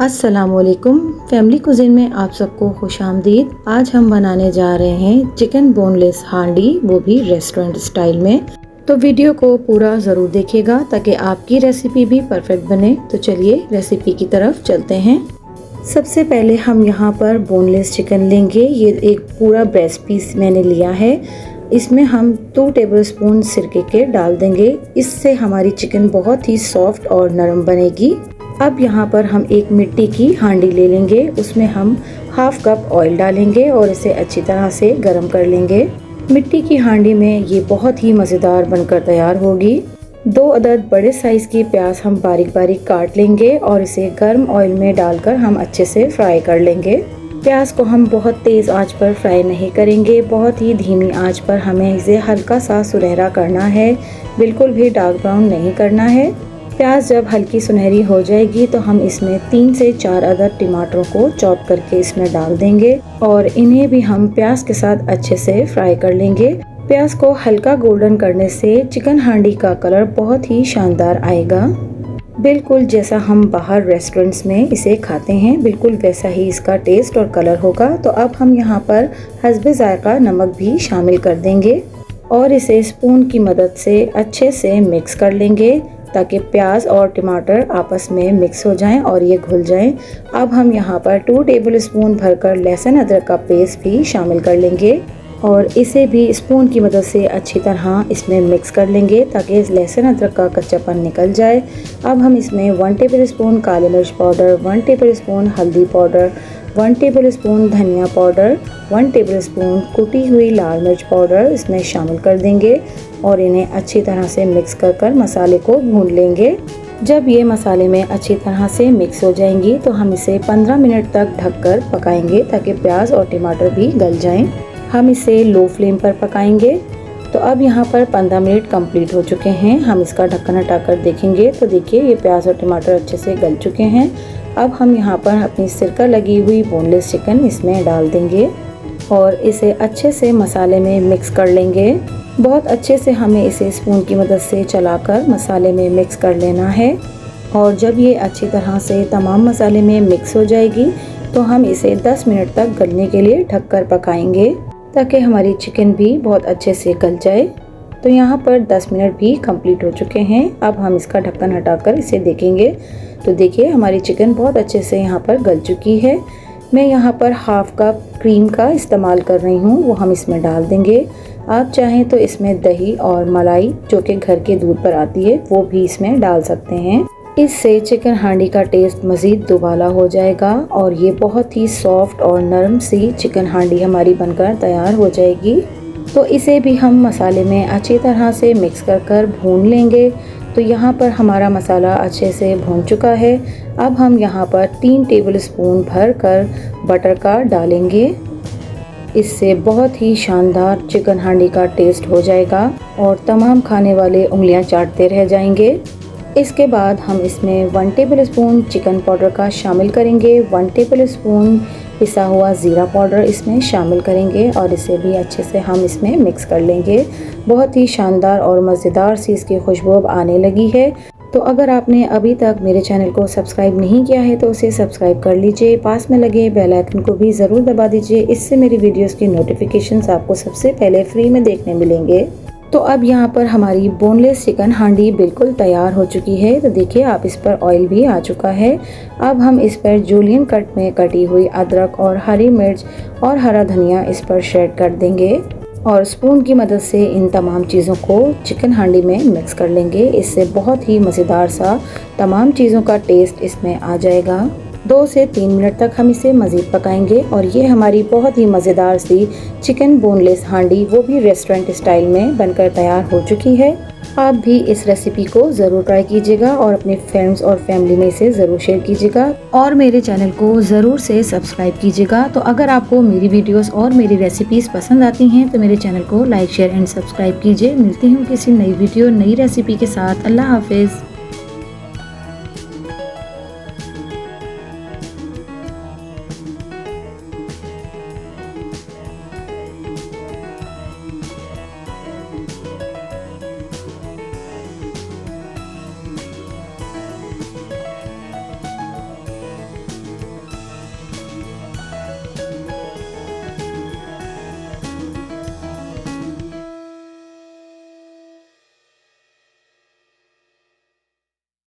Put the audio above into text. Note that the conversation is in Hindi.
अस्सलामुअलैकुम। फैमिली कुज़ीन में आप सबको खुशामदीद। आज हम बनाने जा रहे हैं चिकन बोनलेस हांडी, वो भी रेस्टोरेंट स्टाइल में। तो वीडियो को पूरा ज़रूर देखिएगा ताकि आपकी रेसिपी भी परफेक्ट बने। तो चलिए रेसिपी की तरफ चलते हैं। सबसे पहले हम यहाँ पर बोनलेस चिकन लेंगे। ये एक पूरा ब्रेस्ट पीस मैंने लिया है। इसमें हम 2 टेबलस्पून सिरके के डाल देंगे। इससे हमारी चिकन बहुत ही सॉफ्ट और नरम बनेगी। अब यहाँ पर हम एक मिट्टी की हांडी ले लेंगे। उसमें हम हाफ कप ऑयल डालेंगे और इसे अच्छी तरह से गर्म कर लेंगे। मिट्टी की हांडी में ये बहुत ही मज़ेदार बनकर तैयार होगी। 2 अदद बड़े साइज़ की प्याज हम बारीक बारीक काट लेंगे और इसे गर्म ऑयल में डालकर हम अच्छे से फ्राई कर लेंगे। प्याज को हम बहुत तेज़ आंच पर फ्राई नहीं करेंगे, बहुत ही धीमी आंच पर हमें इसे हल्का सा सुनहरा करना है, बिल्कुल भी डार्क ब्राउन नहीं करना है। प्याज जब हल्की सुनहरी हो जाएगी तो हम इसमें 3 से 4 अदद टमाटरों को चॉप करके इसमें डाल देंगे और इन्हें भी हम प्याज के साथ अच्छे से फ्राई कर लेंगे। प्याज को हल्का गोल्डन करने से चिकन हांडी का कलर बहुत ही शानदार आएगा। बिल्कुल जैसा हम बाहर रेस्टोरेंट्स में इसे खाते हैं, बिल्कुल वैसा ही इसका टेस्ट और कलर होगा। तो अब हम यहाँ पर हस्बे जायका नमक भी शामिल कर देंगे और इसे स्पून की मदद से अच्छे से मिक्स कर लेंगे ताकि प्याज और टमाटर आपस में मिक्स हो जाएं और ये घुल जाएं। अब हम यहाँ पर 2 टेबलस्पून भरकर लहसुन अदरक का पेस्ट भी शामिल कर लेंगे और इसे भी स्पून की मदद से अच्छी तरह इसमें मिक्स कर लेंगे ताकि लहसुन अदरक का कच्चापन निकल जाए। अब हम इसमें 1 टेबलस्पून काली मिर्च पाउडर, 1 टेबलस्पून हल्दी पाउडर, 1 टेबलस्पून धनिया पाउडर, 1 टेबलस्पून कुटी हुई लाल मिर्च पाउडर इसमें शामिल कर देंगे और इन्हें अच्छी तरह से मिक्स कर मसाले को भून लेंगे। जब ये मसाले में अच्छी तरह से मिक्स हो जाएंगी तो हम इसे 15 मिनट तक ढककर पकाएंगे ताकि प्याज और टमाटर भी गल जाएं। हम इसे लो फ्लेम पर पकाएंगे। तो अब यहाँ पर 15 मिनट कंप्लीट हो चुके हैं। हम इसका ढक्कन हटाकर देखेंगे तो देखिए ये प्याज और टमाटर अच्छे से गल चुके हैं। अब हम यहाँ पर अपनी सिरका लगी हुई बोनलेस चिकन इसमें डाल देंगे और इसे अच्छे से मसाले में मिक्स कर लेंगे। बहुत अच्छे से हमें इसे स्पून की मदद से चलाकर मसाले में मिक्स कर लेना है और जब ये अच्छी तरह से तमाम मसाले में मिक्स हो जाएगी तो हम इसे 10 मिनट तक गलने के लिए ढककर पकाएंगे ताकि हमारी चिकन भी बहुत अच्छे से गल जाए। तो यहाँ पर 10 मिनट भी कंप्लीट हो चुके हैं। अब हम इसका ढक्कन हटाकर इसे देखेंगे तो देखिए हमारी चिकन बहुत अच्छे से यहाँ पर गल चुकी है। मैं यहाँ पर हाफ कप क्रीम का इस्तेमाल कर रही हूँ, वो हम इसमें डाल देंगे। आप चाहें तो इसमें दही और मलाई जो कि घर के दूध पर आती है वो भी इसमें डाल सकते हैं। इससे चिकन हांडी का टेस्ट मज़ीद दुबाला हो जाएगा और ये बहुत ही सॉफ्ट और नरम सी चिकन हांडी हमारी बनकर तैयार हो जाएगी। तो इसे भी हम मसाले में अच्छी तरह से मिक्स कर भून लेंगे। तो यहाँ पर हमारा मसाला अच्छे से भून चुका है। अब हम यहाँ पर 3 टेबलस्पून भर कर बटर का डालेंगे। इससे बहुत ही शानदार चिकन हांडी का टेस्ट हो जाएगा और तमाम खाने वाले उंगलियां चाटते रह जाएंगे। इसके बाद हम इसमें 1 टेबलस्पून चिकन पाउडर का शामिल करेंगे, 1 टेबलस्पून पिसा हुआ ज़ीरा पाउडर इसमें शामिल करेंगे और इसे भी अच्छे से हम इसमें मिक्स कर लेंगे। बहुत ही शानदार और मज़ेदार सी इसकी खुशबू अब आने लगी है। तो अगर आपने अभी तक मेरे चैनल को सब्सक्राइब नहीं किया है तो उसे सब्सक्राइब कर लीजिए। पास में लगे बेल आइकन को भी ज़रूर दबा दीजिए। इससे मेरी वीडियोस की नोटिफिकेशंस आपको सबसे पहले फ्री में देखने मिलेंगे। तो अब यहाँ पर हमारी बोनलेस चिकन हांडी बिल्कुल तैयार हो चुकी है। तो देखिए आप इस पर ऑयल भी आ चुका है। अब हम इस पर जूलियन कट में कटी हुई अदरक और हरी मिर्च और हरा धनिया इस पर शेड कर देंगे और स्पून की मदद से इन तमाम चीज़ों को चिकन हांडी में मिक्स कर लेंगे। इससे बहुत ही मज़ेदार सा तमाम चीज़ों का टेस्ट इसमें आ जाएगा। 2 से 3 मिनट तक हम इसे मज़ीद पकाएंगे और ये हमारी बहुत ही मज़ेदार सी चिकन बोनलेस हांडी, वो भी रेस्टोरेंट स्टाइल में बनकर तैयार हो चुकी है। आप भी इस रेसिपी को ज़रूर ट्राई कीजिएगा और अपने फ्रेंड्स और फैमिली में इसे ज़रूर शेयर कीजिएगा और मेरे चैनल को ज़रूर से सब्सक्राइब कीजिएगा। तो अगर आपको मेरी वीडियोस और मेरी रेसिपीज़ पसंद आती हैं तो मेरे चैनल को लाइक, शेयर एंड सब्सक्राइब कीजिए। मिलती हूँ किसी नई वीडियो नई रेसिपी के साथ। अल्लाह हाफिज़।